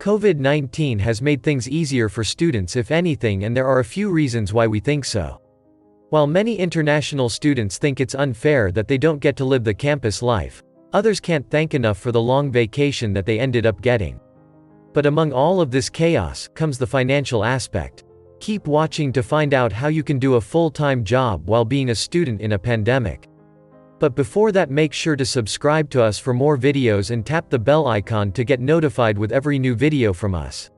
COVID-19 has made things easier for students if anything, and there are a few reasons why we think so. While many international students think it's unfair that they don't get to live the campus life, others can't thank enough for the long vacation that they ended up getting. But among all of this chaos comes the financial aspect. Keep watching to find out how you can do a full-time job while being a student in a pandemic. But before that, make sure to subscribe to us for more videos and tap the bell icon to get notified with every new video from us.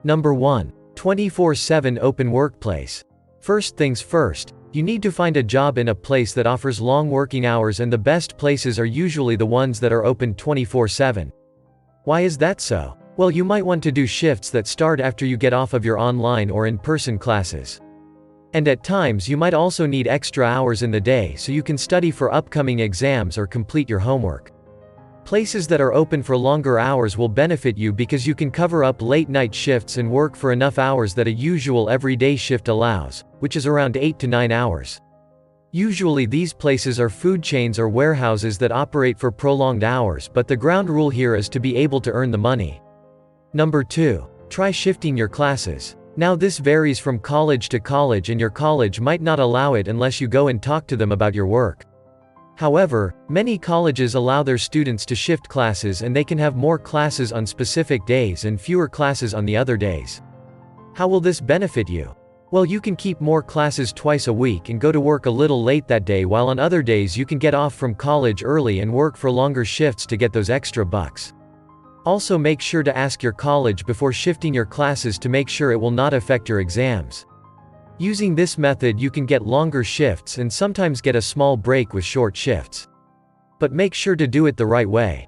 Number 1. 24/7 open workplace. First things first, you need to find a job in a place that offers long working hours, and the best places are usually the ones that are open 24/7. Why is that so? Well, you might want to do shifts that start after you get off of your online or in-person classes. And at times you might also need extra hours in the day so you can study for upcoming exams or complete your homework. Places that are open for longer hours will benefit you because you can cover up late night shifts and work for enough hours that a usual everyday shift allows, which is around 8 to 9 hours. Usually these places are food chains or warehouses that operate for prolonged hours, but the ground rule here is to be able to earn the money. Number 2. Try shifting your classes. Now this varies from college to college, and your college might not allow it unless you go and talk to them about your work. However, many colleges allow their students to shift classes, and they can have more classes on specific days and fewer classes on the other days. How will this benefit you? Well, you can keep more classes twice a week and go to work a little late that day, while on other days you can get off from college early and work for longer shifts to get those extra bucks. Also, make sure to ask your college before shifting your classes to make sure it will not affect your exams. Using this method, you can get longer shifts and sometimes get a small break with short shifts. But make sure to do it the right way.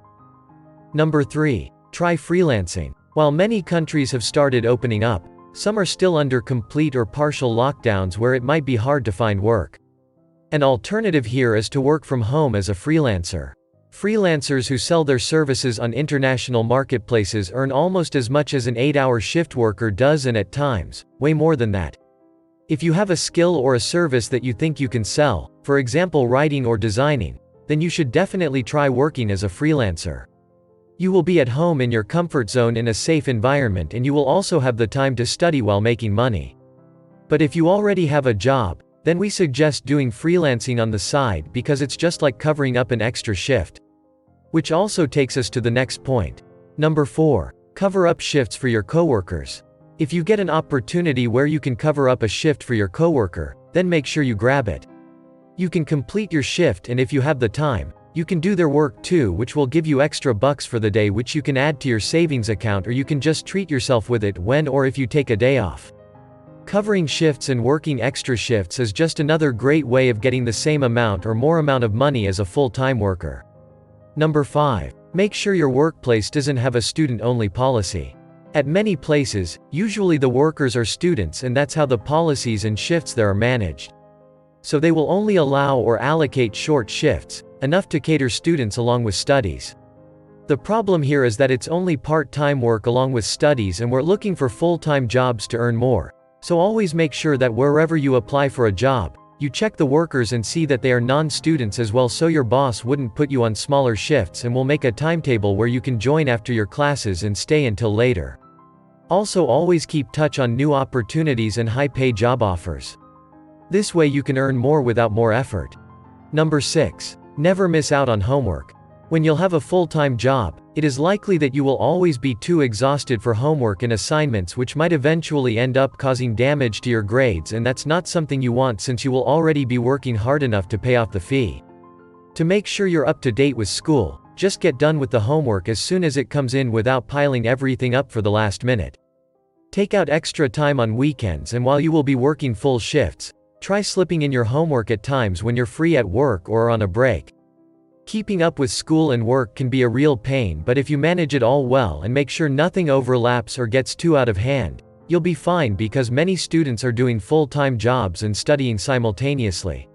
Number 3. Try freelancing. While many countries have started opening up, some are still under complete or partial lockdowns where it might be hard to find work. An alternative here is to work from home as a freelancer. Freelancers who sell their services on international marketplaces earn almost as much as an 8-hour shift worker does, and at times, way more than that. If you have a skill or a service that you think you can sell, for example writing or designing, then you should definitely try working as a freelancer. You will be at home in your comfort zone in a safe environment, and you will also have the time to study while making money. But if you already have a job, then we suggest doing freelancing on the side, because it's just like covering up an extra shift. Which also takes us to the next point. Number 4. Cover up shifts for your coworkers. If you get an opportunity where you can cover up a shift for your coworker, then make sure you grab it. You can complete your shift, and if you have the time, you can do their work too, which will give you extra bucks for the day, which you can add to your savings account, or you can just treat yourself with it when or if you take a day off. Covering shifts and working extra shifts is just another great way of getting the same amount or more amount of money as a full-time worker. Number 5. Make sure your workplace doesn't have a student-only policy. At many places, usually the workers are students, and that's how the policies and shifts there are managed. So they will only allow or allocate short shifts, enough to cater students along with studies. The problem here is that it's only part-time work along with studies, and we're looking for full-time jobs to earn more. So always make sure that wherever you apply for a job, you check the workers and see that they are non-students as well, so your boss wouldn't put you on smaller shifts, and will make a timetable where you can join after your classes and stay until later. Also, always keep touch on new opportunities and high-pay job offers. This way you can earn more without more effort. Number 6. Never miss out on homework. When you'll have a full-time job, it is likely that you will always be too exhausted for homework and assignments, which might eventually end up causing damage to your grades, and that's not something you want since you will already be working hard enough to pay off the fee. To make sure you're up to date with school, just get done with the homework as soon as it comes in without piling everything up for the last minute. Take out extra time on weekends, and while you will be working full shifts, try slipping in your homework at times when you're free at work or on a break. Keeping up with school and work can be a real pain, but if you manage it all well and make sure nothing overlaps or gets too out of hand, you'll be fine, because many students are doing full-time jobs and studying simultaneously.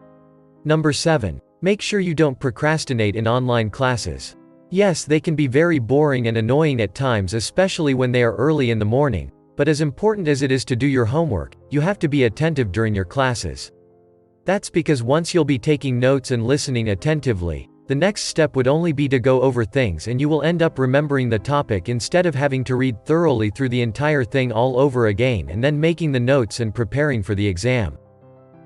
Number 7. Make sure you don't procrastinate in online classes. Yes, they can be very boring and annoying at times, especially when they are early in the morning, but as important as it is to do your homework, you have to be attentive during your classes. That's because once you'll be taking notes and listening attentively, The next step would only be to go over things and you will end up remembering the topic instead of having to read thoroughly through the entire thing all over again and then making the notes and preparing for the exam.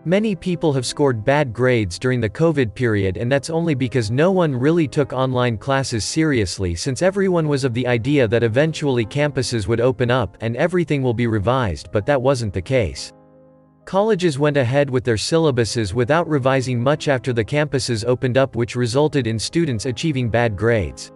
Many people have scored bad grades during the COVID period, and that's only because no one really took online classes seriously, since everyone was of the idea that eventually campuses would open up and everything will be revised, but that wasn't the case. Colleges went ahead with their syllabuses without revising much after the campuses opened up, which resulted in students achieving bad grades.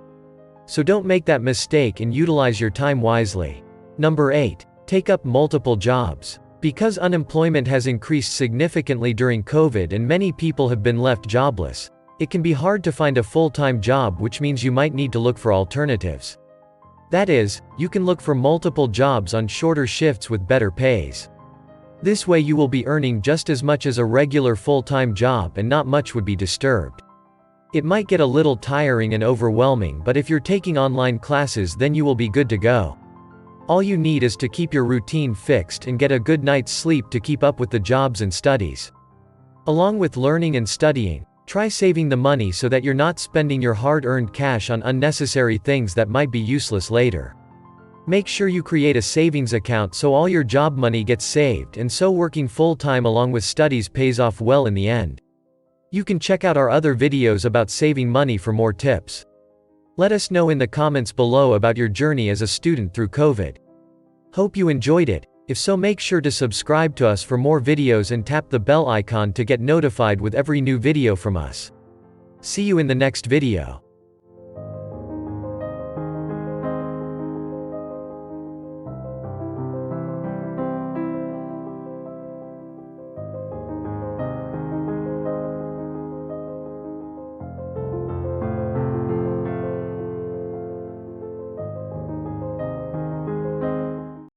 So don't make that mistake and utilize your time wisely. Number 8. Take up multiple jobs. Because unemployment has increased significantly during COVID and many people have been left jobless, it can be hard to find a full-time job, which means you might need to look for alternatives. That is, you can look for multiple jobs on shorter shifts with better pays. This way you will be earning just as much as a regular full-time job and not much would be disturbed. It might get a little tiring and overwhelming, but if you're taking online classes, then you will be good to go. All you need is to keep your routine fixed and get a good night's sleep to keep up with the jobs and studies. Along with learning and studying, try saving the money so that you're not spending your hard-earned cash on unnecessary things that might be useless later. Make sure you create a savings account so all your job money gets saved, and so working full-time along with studies pays off well in the end. You can check out our other videos about saving money for more tips. Let us know in the comments below about your journey as a student through COVID. Hope you enjoyed it. If so, make sure to subscribe to us for more videos and tap the bell icon to get notified with every new video from us. See you in the next video.